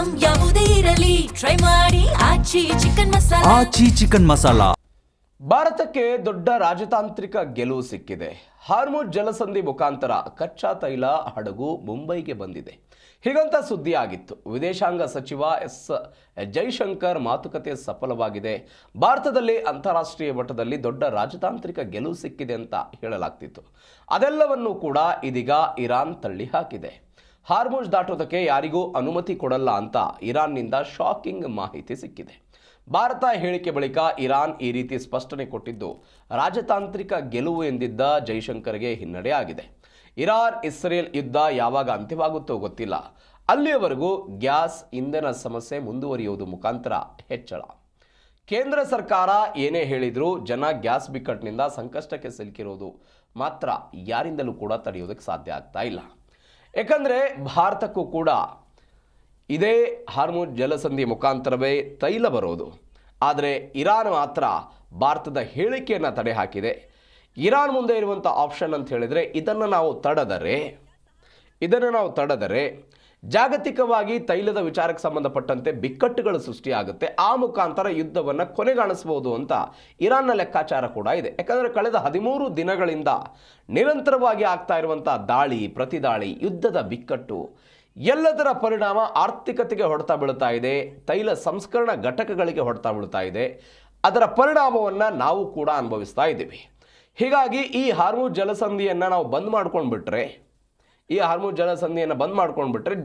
Item ಯಾವುದೇ ಇರಲಿ try ಮಾಡಿ ಆಚಿ ಚಿಕನ್ ಮಸಾಲಾ. ಭಾರತಕ್ಕೆ ದೊಡ್ಡ ರಾಜತಾಂತ್ರಿಕ ಗೆಲುವು ಸಿಕ್ಕಿದೆ. ಹಾರ್ಮುಜ್ ಜಲಸಂಧಿ ಮುಖಾಂತರ ಕಚ್ಚಾ ತೈಲ ಹಡಗು ಮುಂಬೈಗೆ ಬಂದಿದೆ. ಹೀಗಂತ ಸುದ್ದಿ ಆಗಿತ್ತು. ವಿದೇಶಾಂಗ ಸಚಿವ ಎಸ್ ಜೈಶಂಕರ್ ಮಾತುಕತೆ ಸಫಲವಾಗಿದೆ. ಭಾರತದಲ್ಲಿ ಅಂತಾರಾಷ್ಟ್ರೀಯ ಮಟ್ಟದಲ್ಲಿ ದೊಡ್ಡ ರಾಜತಾಂತ್ರಿಕ ಗೆಲುವು ಸಿಕ್ಕಿದೆ ಅಂತ ಹೇಳಲಾಗ್ತಿತ್ತು. ಅದೆಲ್ಲವನ್ನೂ ಕೂಡ ಇದೀಗ ಇರಾನ್ ತಳ್ಳಿ ಹಾಕಿದೆ. ಹಾರ್ಮುಜ್ ದಾಟೋದಕ್ಕೆ ಯಾರಿಗೂ ಅನುಮತಿ ಕೊಡಲ್ಲ ಅಂತ ಇರಾನ್ನಿಂದ ಶಾಕಿಂಗ್ ಮಾಹಿತಿ ಸಿಕ್ಕಿದೆ. ಭಾರತ ಹೇಳಿಕೆ ಬಳಿಕ ಇರಾನ್ ಈ ರೀತಿ ಸ್ಪಷ್ಟನೆ ಕೊಟ್ಟಿದ್ದು ರಾಜತಾಂತ್ರಿಕ ಗೆಲುವು ಎಂದಿದ್ದ ಜೈಶಂಕರ್ಗೆ ಹಿನ್ನಡೆ ಆಗಿದೆ. ಇರಾನ್ ಇಸ್ರೇಲ್ ಯುದ್ಧ ಯಾವಾಗ ಅಂತ್ಯವಾಗುತ್ತೋ ಗೊತ್ತಿಲ್ಲ. ಅಲ್ಲಿಯವರೆಗೂ ಗ್ಯಾಸ್ ಇಂಧನ ಸಮಸ್ಯೆ ಮುಂದುವರಿಯುವುದು ಮುಖಾಂತರ ಹೆಚ್ಚಳ. ಕೇಂದ್ರ ಸರ್ಕಾರ ಏನೇ ಹೇಳಿದರೂ ಜನ ಗ್ಯಾಸ್ ಬಿಕ್ಕಟ್ಟಿನಿಂದ ಸಂಕಷ್ಟಕ್ಕೆ ಸಿಲುಕಿರೋದು ಮಾತ್ರ ಯಾರಿಂದಲೂ ಕೂಡ ತಡೆಯೋದಕ್ಕೆ ಸಾಧ್ಯ ಆಗ್ತಾ ಇಲ್ಲ. ಯಾಕಂದರೆ ಭಾರತಕ್ಕೂ ಕೂಡ ಇದೇ ಹಾರ್ಮುಜ್ ಜಲಸಂಧಿ ಮುಖಾಂತರವೇ ತೈಲ ಬರೋದು. ಆದರೆ ಇರಾನ್ ಮಾತ್ರ ಭಾರತದ ಹೇಳಿಕೆಯನ್ನು ತಡೆ ಹಾಕಿದೆ. ಇರಾನ್ ಮುಂದೆ ಇರುವಂಥ ಆಪ್ಷನ್ ಅಂತ ಹೇಳಿದರೆ ಇದನ್ನು ನಾವು ತಡೆದರೆ ಜಾಗತಿಕವಾಗಿ ತೈಲದ ವಿಚಾರಕ್ಕೆ ಸಂಬಂಧಪಟ್ಟಂತೆ ಬಿಕ್ಕಟ್ಟುಗಳು ಸೃಷ್ಟಿಯಾಗುತ್ತೆ. ಆ ಮುಖಾಂತರ ಯುದ್ಧವನ್ನು ಕೊನೆಗಾಣಿಸಬಹುದು ಅಂತ ಇರಾನ್ನ ಲೆಕ್ಕಾಚಾರ ಕೂಡ ಇದೆ. ಯಾಕಂದರೆ ಕಳೆದ 13 ದಿನಗಳಿಂದ ನಿರಂತರವಾಗಿ ಆಗ್ತಾ ಇರುವಂಥ ದಾಳಿ, ಪ್ರತಿದಾಳಿ, ಯುದ್ಧದ ಬಿಕ್ಕಟ್ಟು ಎಲ್ಲದರ ಪರಿಣಾಮ ಆರ್ಥಿಕತೆಗೆ ಹೊಡೆತ ಬೀಳ್ತಾ ಇದೆ. ತೈಲ ಸಂಸ್ಕರಣಾ ಘಟಕಗಳಿಗೆ ಹೊಡೆತ ಬೀಳ್ತಾ ಇದೆ. ಅದರ ಪರಿಣಾಮವನ್ನು ನಾವು ಕೂಡ ಅನುಭವಿಸ್ತಾ ಇದ್ದೀವಿ. ಹೀಗಾಗಿ ಈ ಹಾರ್ಮುಜ್ ಜಲಸಂಧಿಯನ್ನು ನಾವು ಬಂದ್ ಮಾಡ್ಕೊಂಡ್ಬಿಟ್ರೆ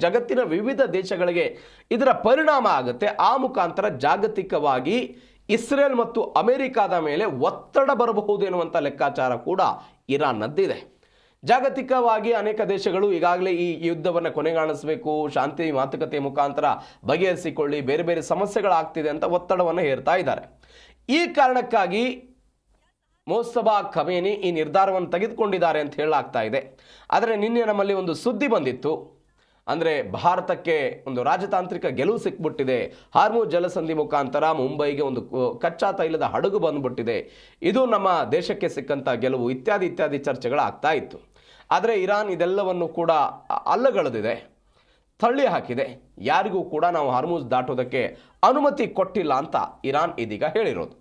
ಜಗತ್ತಿನ ವಿವಿಧ ದೇಶಗಳಿಗೆ ಇದರ ಪರಿಣಾಮ ಆಗುತ್ತೆ. ಆ ಮುಖಾಂತರ ಜಾಗತಿಕವಾಗಿ ಇಸ್ರೇಲ್ ಮತ್ತು ಅಮೆರಿಕಾದ ಮೇಲೆ ಒತ್ತಡ ಬರಬಹುದು ಎನ್ನುವಂಥ ಲೆಕ್ಕಾಚಾರ ಕೂಡ ಇರಾನ್ನದ್ದಿದೆ. ಜಾಗತಿಕವಾಗಿ ಅನೇಕ ದೇಶಗಳು ಈಗಾಗಲೇ ಈ ಯುದ್ಧವನ್ನು ಕೊನೆಗಾಣಿಸಬೇಕು, ಶಾಂತಿ ಮಾತುಕತೆ ಮುಖಾಂತರ ಬಗೆಹರಿಸಿಕೊಳ್ಳಿ, ಬೇರೆ ಬೇರೆ ಸಮಸ್ಯೆಗಳಾಗ್ತಿದೆ ಅಂತ ಒತ್ತಡವನ್ನು ಹೇರ್ತಾ ಇದ್ದಾರೆ. ಈ ಕಾರಣಕ್ಕಾಗಿ ಮೋಸ್ತಫಾ ಖಮೇನಿ ಈ ನಿರ್ಧಾರವನ್ನು ತೆಗೆದುಕೊಂಡಿದ್ದಾರೆ ಅಂತ ಹೇಳಲಾಗ್ತಾ ಇದೆ. ಆದರೆ ನಿನ್ನೆ ನಮ್ಮಲ್ಲಿ ಒಂದು ಸುದ್ದಿ ಬಂದಿತ್ತು. ಅಂದರೆ ಭಾರತಕ್ಕೆ ಒಂದು ರಾಜತಾಂತ್ರಿಕ ಗೆಲುವು ಸಿಕ್ಬಿಟ್ಟಿದೆ. ಹಾರ್ಮುಜ್ ಜಲಸಂಧಿ ಮುಖಾಂತರ ಮುಂಬೈಗೆ ಒಂದು ಕಚ್ಚಾ ತೈಲದ ಹಡಗು ಬಂದ್ಬಿಟ್ಟಿದೆ. ಇದು ನಮ್ಮ ದೇಶಕ್ಕೆ ಸಿಕ್ಕಂಥ ಗೆಲುವು ಇತ್ಯಾದಿ ಚರ್ಚೆಗಳಾಗ್ತಾ ಇತ್ತು. ಆದರೆ ಇರಾನ್ ಇದೆಲ್ಲವನ್ನು ಕೂಡ ಅಲ್ಲಗಳೆದಿದೆ, ತಳ್ಳಿ ಹಾಕಿದೆ. ಯಾರಿಗೂ ಕೂಡ ನಾವು ಹಾರ್ಮುಜ್ ದಾಟೋದಕ್ಕೆ ಅನುಮತಿ ಕೊಟ್ಟಿಲ್ಲ ಅಂತ ಇರಾನ್ ಇದೀಗ ಹೇಳಿರೋದು.